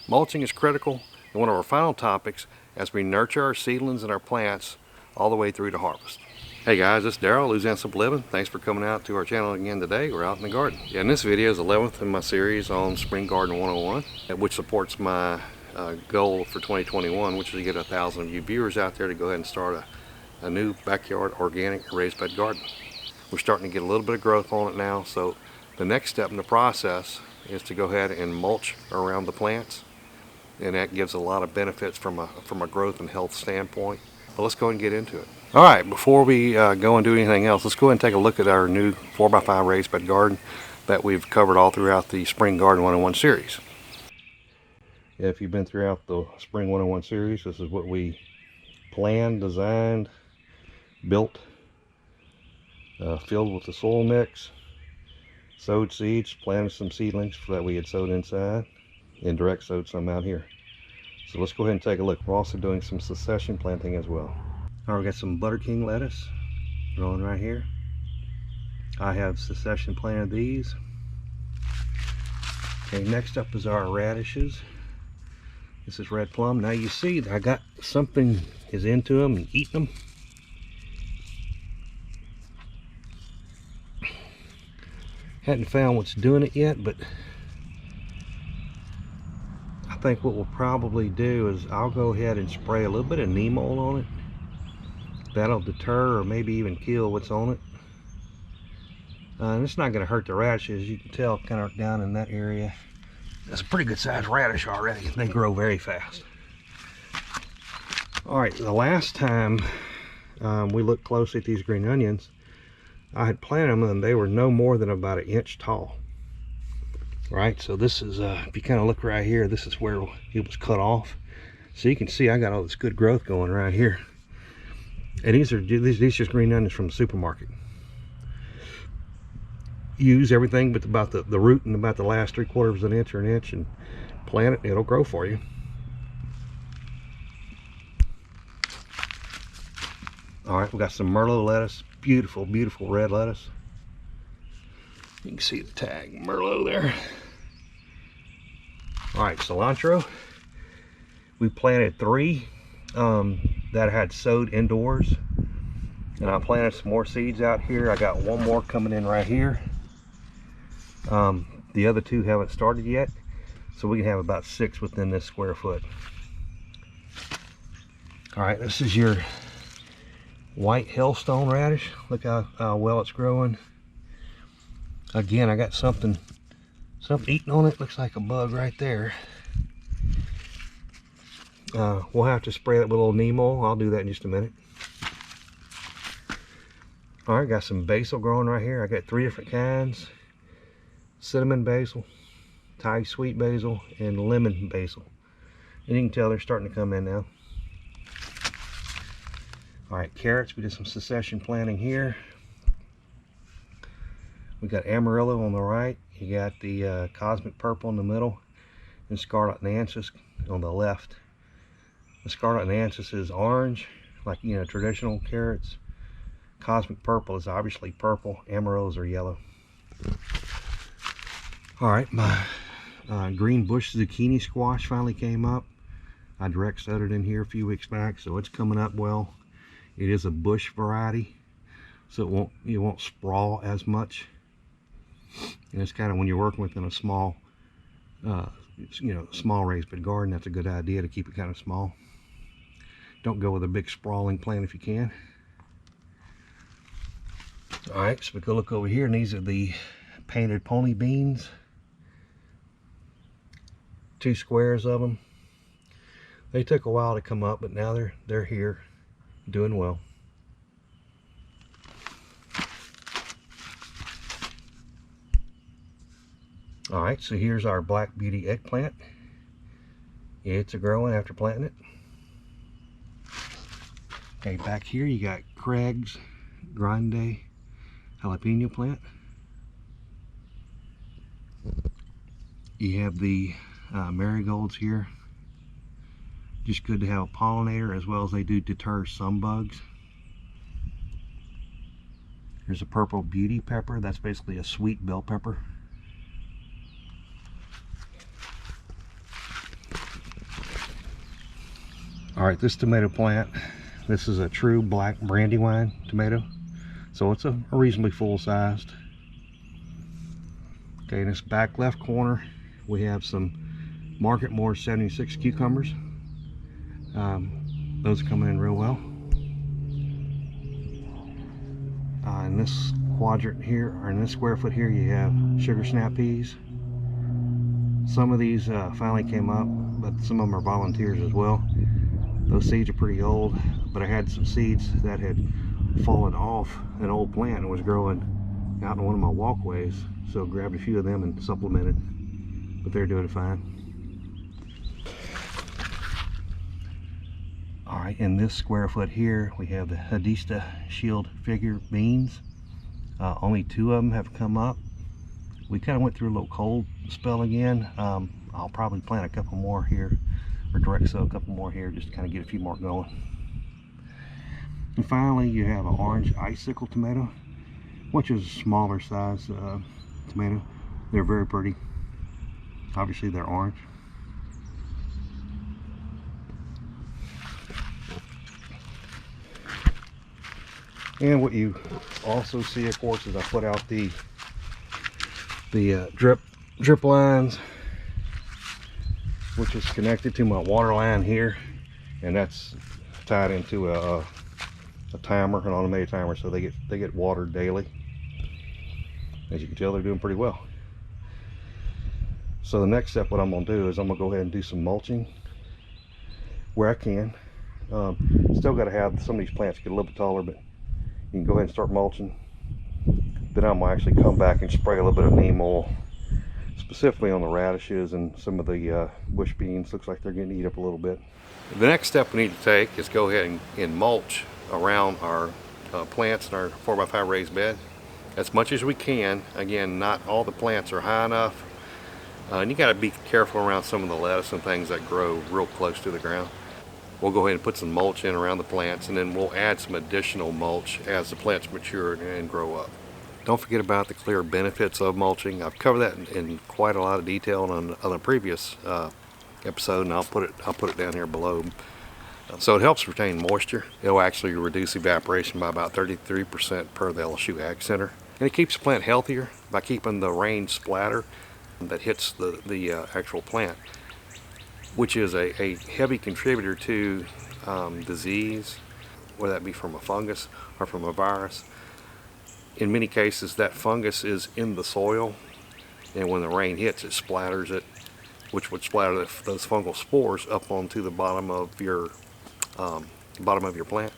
Mulching is critical and one of our final topics as we nurture our seedlings and our plants all the way through to harvest. Hey guys, this is Daryl, Louisiana Simple Living. Thanks for coming out to our channel again today. We're out in the garden. Yeah, and this video is the 11th in my series on Spring Garden 101, which supports my goal for 2021, which is to get 1,000 of you viewers out there to go ahead and start a new backyard organic raised bed garden. We're starting to get a little bit of growth on it now, so the next step in the process is to go ahead and mulch around the plants, and that gives a lot of benefits from a growth and health standpoint. But let's go ahead and get into it. All right, before we go and do anything else, let's go ahead and take a look at our new 4x5 raised bed garden that we've covered all throughout the Spring Garden 101 series. If you've been throughout the Spring 101 series, this is what we planned, designed, built, filled with the soil mix, sowed seeds, planted some seedlings that we had sowed inside, and direct sowed some out here. So let's go ahead and take a look. We're also doing some succession planting as well. All right, we got some Butter King lettuce growing right here. I have succession planted these. Okay, next up is our radishes. This is red plum. Now you see that I got something is into them and eating them. Hadn't found what's doing it yet, but I think what we'll probably do is I'll go ahead and spray a little bit of neem oil on it. That'll deter or maybe even kill what's on it. And it's not going to hurt the radishes. You can tell kind of down in that area. That's a pretty good sized radish already. They grow very fast. All right, the last time we looked closely at these green onions, I had planted them and they were no more than about 1 inch tall. Right, so this is, if you kind of look right here, this is where it was cut off. So you can see I got all this good growth going right here. And these are just green onions from the supermarket. Use everything but about the root and about the last 3/4 of an inch or 1 inch and plant it. It'll grow for you. All right, we got some Merlot lettuce. Beautiful, beautiful red lettuce. You can see the tag Merlot there. All right, cilantro. We planted 3 that had sowed indoors, and I planted some more seeds out here. I got 1 more coming in right here. The other 2 haven't started yet, so we can have about 6 within this square foot. All right, this is your white hailstone radish. Look how well it's growing. Again, I got something eating on it. Looks like a bug right there. We'll have to spray that with a little neem oil. I'll do that in just a minute. All right, got some basil growing right here. I got 3 different kinds: cinnamon basil, Thai sweet basil, and lemon basil. And you can tell they're starting to come in now. All right, carrots. We did some succession planting here. We got Amarillo on the right. You got the cosmic purple in the middle, and scarlet nancis on the left. The scarlet nancis is orange, like, you know, traditional carrots. Cosmic purple is obviously purple. Amarillos are yellow. All right, my green bush zucchini squash finally came up. I direct sowed it in here a few weeks back, so it's coming up well. It is a bush variety, so it won't sprawl as much. And it's kind of, when you're working within a small, small raised bed garden, that's a good idea to keep it kind of small. Don't go with a big sprawling plant if you can. All right, so we go look over here, and these are the painted pony beans. 2 squares of them. They took a while to come up, but now they're here, doing well. All right, so here's our Black Beauty eggplant. It's growing after planting it. Okay, back here you got Craig's Grande jalapeno plant. You have the marigolds here. Just good to have a pollinator, as well as they do deter some bugs. Here's a purple beauty pepper. That's basically a sweet bell pepper. All right, this tomato plant, this is a true black brandywine tomato, so it's a reasonably full-sized. Okay, in this back left corner we have some Market More 76 cucumbers. Those are coming in real well. In this quadrant here, or in this square foot here, you have sugar snap peas. Some of these finally came up, but some of them are volunteers as well. Those seeds are pretty old, but I had some seeds that had fallen off an old plant and was growing out in one of my walkways, so grabbed a few of them and supplemented, but they're doing fine. All right, in this square foot here we have the Hadista Shield Figure beans. Only 2 of them have come up. We kind of went through a little cold spell again. I'll probably plant a couple more here, or direct sow a couple more here, just to kind of get a few more going. And finally you have an orange icicle tomato, which is a smaller size tomato. They're very pretty. Obviously they're orange. And what you also see, of course, is I put out the drip lines, which is connected to my water line here, and that's tied into a timer, an automated timer, so they get watered daily. As you can tell, they're doing pretty well. So the next step, what I'm going to do is I'm going to go ahead and do some mulching where I can. Still got to have some of these plants get a little bit taller, but you can go ahead and start mulching. Then I'm going to actually come back and spray a little bit of neem oil, specifically on the radishes and some of the bush beans. Looks like they're getting eat up a little bit. The next step we need to take is go ahead and mulch around our plants in our 4x5 raised bed as much as we can. Again, not all the plants are high enough, and you got to be careful around some of the lettuce and things that grow real close to the ground. We'll go ahead and put some mulch in around the plants, and then we'll add some additional mulch as the plants mature and grow up. Don't forget about the clear benefits of mulching. I've covered that in quite a lot of detail on a previous episode, and I'll put it down here below. So it helps retain moisture. It'll actually reduce evaporation by about 33% per the LSU Ag Center, and it keeps the plant healthier by keeping the rain splatter that hits the actual plant, which is a heavy contributor to disease, whether that be from a fungus or from a virus. In many cases, that fungus is in the soil, and when the rain hits, it splatters it, which would splatter those fungal spores up onto the bottom of your plant,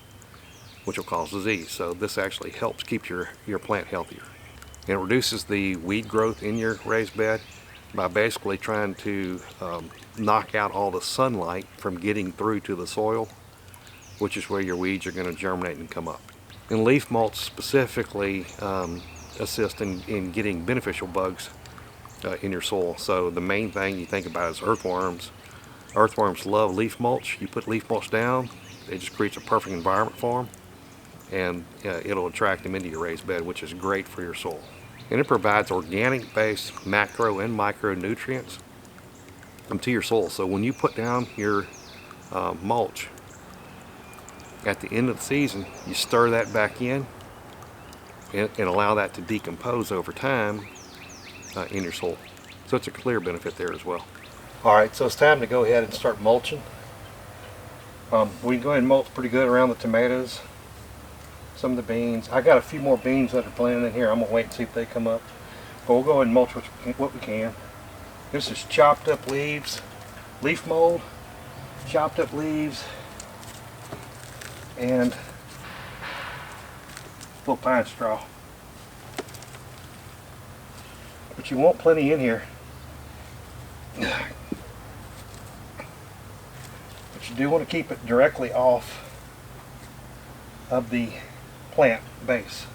which will cause disease. So this actually helps keep your plant healthier. And it reduces the weed growth in your raised bed by basically trying to knock out all the sunlight from getting through to the soil, which is where your weeds are going to germinate and come up. And leaf mulch specifically assist in getting beneficial bugs in your soil. So the main thing you think about is earthworms. Earthworms love leaf mulch. You put leaf mulch down, it just creates a perfect environment for them, and it'll attract them into your raised bed, which is great for your soil. And it provides organic-based macro and micronutrients to your soil. So when you put down your mulch, at the end of the season, you stir that back in and allow that to decompose over time in your soil. So it's a clear benefit there as well. All right, so it's time to go ahead and start mulching. We can go ahead and mulch pretty good around the tomatoes, some of the beans. I got a few more beans that are planted in here. I'm gonna wait and see if they come up. But we'll go ahead and mulch what we can. This is chopped up leaves, leaf mold, chopped up leaves, and a little pine straw. But you want plenty in here. But you do want to keep it directly off of the plant base.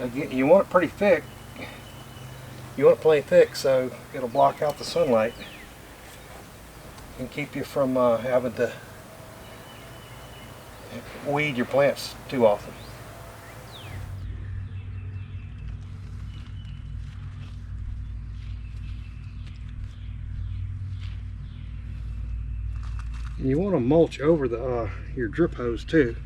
Again, you want it pretty thick, You want it plenty thick so it'll block out the sunlight and keep you from having to weed your plants too often. And you want to mulch over the your drip hose too.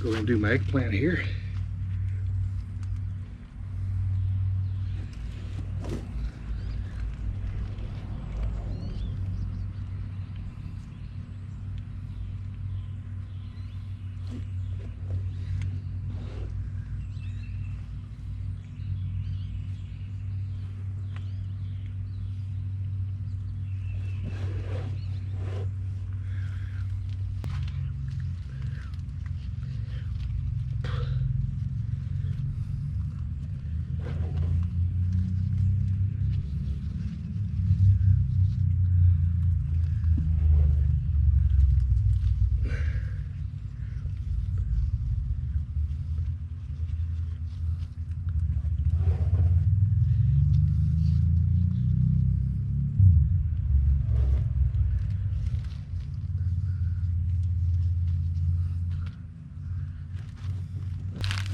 Go ahead and do my eggplant here.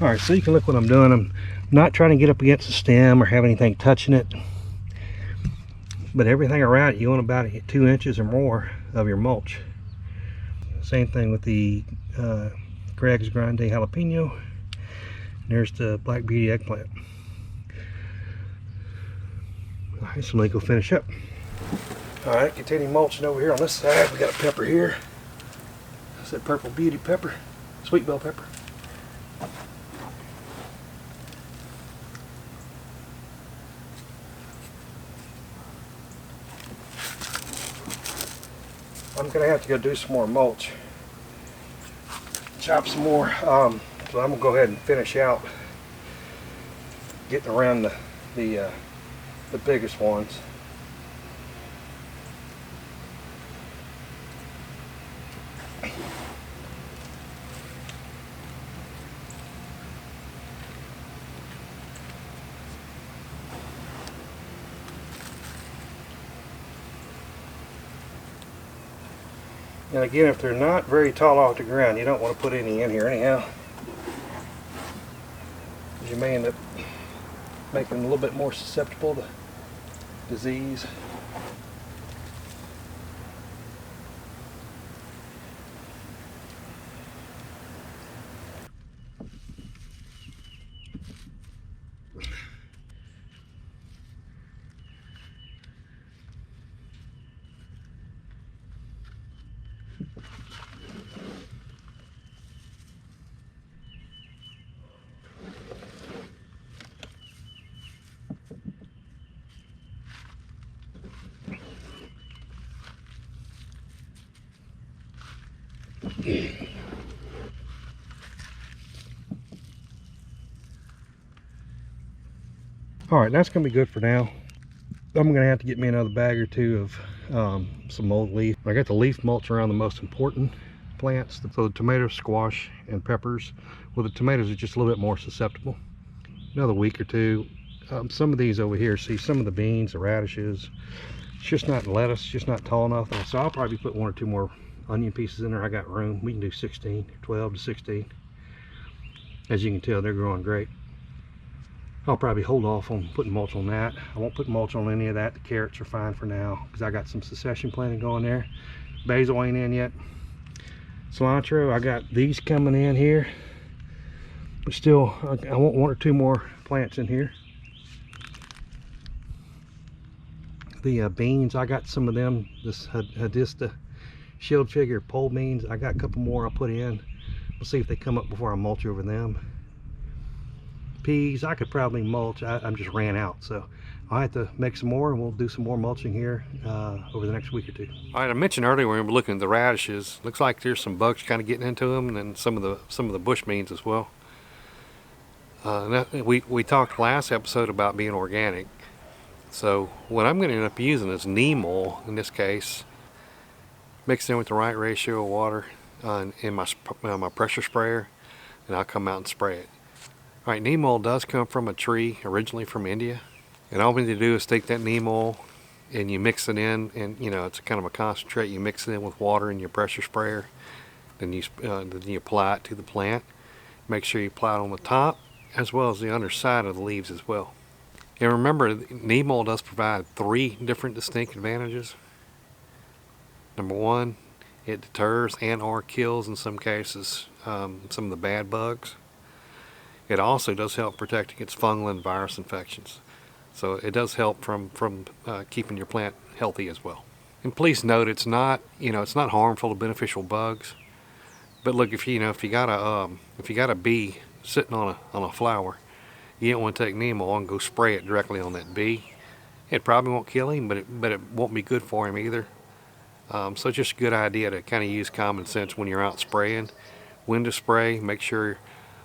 All right, so you can look what I'm doing. I'm not trying to get up against the stem or have anything touching it, but everything around it, you want about 2 inches or more of your mulch. Same thing with the Greg's Grande jalapeno. There's the Black Beauty eggplant. All right, so let me go finish up. All right, continue mulching over here on this side. We got a pepper here. That's that Purple Beauty pepper, sweet bell pepper. I'm gonna have to go do some more mulch, chop some more. So I'm gonna go ahead and finish out getting around the biggest ones. And again, if they're not very tall off the ground, you don't want to put any in here anyhow. You may end up making them a little bit more susceptible to disease. All right, that's gonna be good for now. I'm gonna have to get me another bag or two of some mold leaf. I got the leaf mulch around the most important plants, so the tomatoes, squash, and peppers. Well, the tomatoes are just a little bit more susceptible. Another week or two. Some of these over here, see some of the beans, the radishes, it's just not lettuce, just not tall enough. And so I'll probably put 1 or 2 more onion pieces in there. I got room. We can do 16, 12 to 16. As you can tell, they're growing great. I'll probably hold off on putting mulch on that. I won't put mulch on any of that. The carrots are fine for now because I got some succession planting going there. Basil ain't in yet. Cilantro, I got these coming in here. But still, I want 1 or 2 more plants in here. The beans, I got some of them. This Hadista shield figure pole beans. I got a couple more I'll put in. We'll see if they come up before I mulch over them. Peas, I could probably mulch. I'm just ran out, so I'll have to make some more, and we'll do some more mulching here over the next week or two. All right, I mentioned earlier when we were looking at the radishes, looks like there's some bugs kind of getting into them, and then some of the bush beans as well. We talked last episode about being organic, so what I'm going to end up using is neem oil in this case, mixed in with the right ratio of water in my pressure sprayer, and I'll come out and spray it. All right, neem oil does come from a tree originally from India, and all we need to do is take that neem oil and you mix it in, and it's kind of a concentrate. You mix it in with water in your pressure sprayer, then you apply it to the plant. Make sure you apply it on the top as well as the underside of the leaves as well. And remember, neem oil does provide 3 different distinct advantages. Number 1, it deters and or kills in some cases some of the bad bugs. It also does help protect against fungal and virus infections. So it does help from keeping your plant healthy as well. And please note, it's not harmful to beneficial bugs. But look, if you got a bee sitting on a flower, you don't want to take neem oil and go spray it directly on that bee. It probably won't kill him, but it won't be good for him either. So it's just a good idea to kind of use common sense when you're out spraying. When to spray, make sure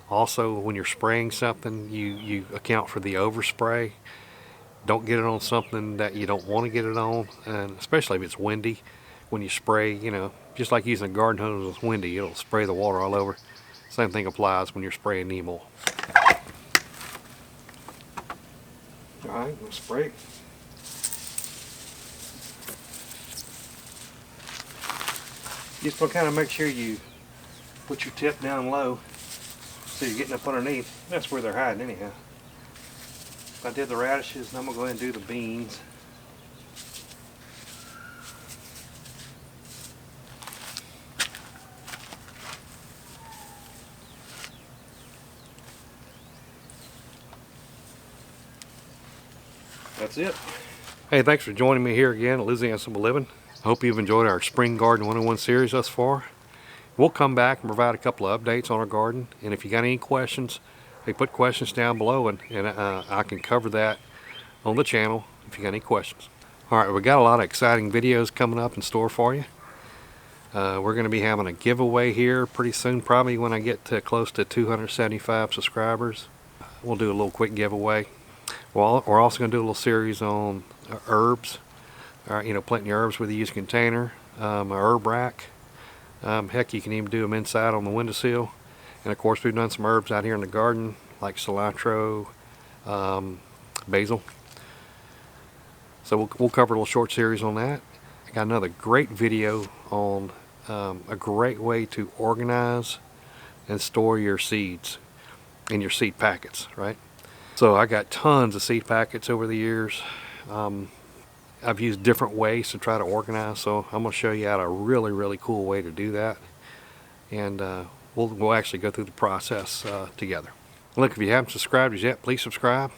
also when you're spraying something, you account for the overspray. Don't get it on something that you don't want to get it on, and especially if it's windy. When you spray, just like using a garden hose when it's windy, it'll spray the water all over. Same thing applies when you're spraying neem oil. All right, we'll spray. You just want to kind of make sure you put your tip down low so you're getting up underneath. That's where they're hiding anyhow. I did the radishes, and I'm going to go ahead and do the beans. That's it. Hey, thanks for joining me here again at Louisiana Simple Living. I hope you've enjoyed our Spring Garden 101 series thus far. We'll come back and provide a couple of updates on our garden, and if you got any questions, hey, put questions down below, and I can cover that on the channel if you got any questions. All right, we got a lot of exciting videos coming up in store for you. We're going to be having a giveaway here pretty soon, probably when I get to close to 275 subscribers. We'll do a little quick giveaway. We're also going to do a little series on herbs. Planting your herbs with a used container, a herb rack. Heck, you can even do them inside on the windowsill. And of course, we've done some herbs out here in the garden, like cilantro, basil. So we'll cover a little short series on that. I got another great video on a great way to organize and store your seeds in your seed packets, right? So I got tons of seed packets over the years. I've used different ways to try to organize, so I'm going to show you out a really, really cool way to do that. And we'll actually go through the process together. Look, if you haven't subscribed as yet, please subscribe,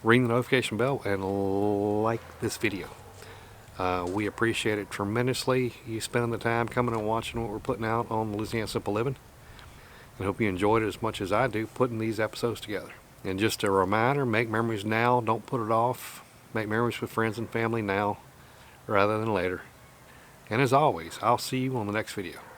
ring the notification bell, and like this video. We appreciate it tremendously, you spending the time coming and watching what we're putting out on Louisiana Simple Living. I hope you enjoyed it as much as I do putting these episodes together. And just a reminder, make memories now, don't put it off. Make memories with friends and family now rather than later. And as always, I'll see you on the next video.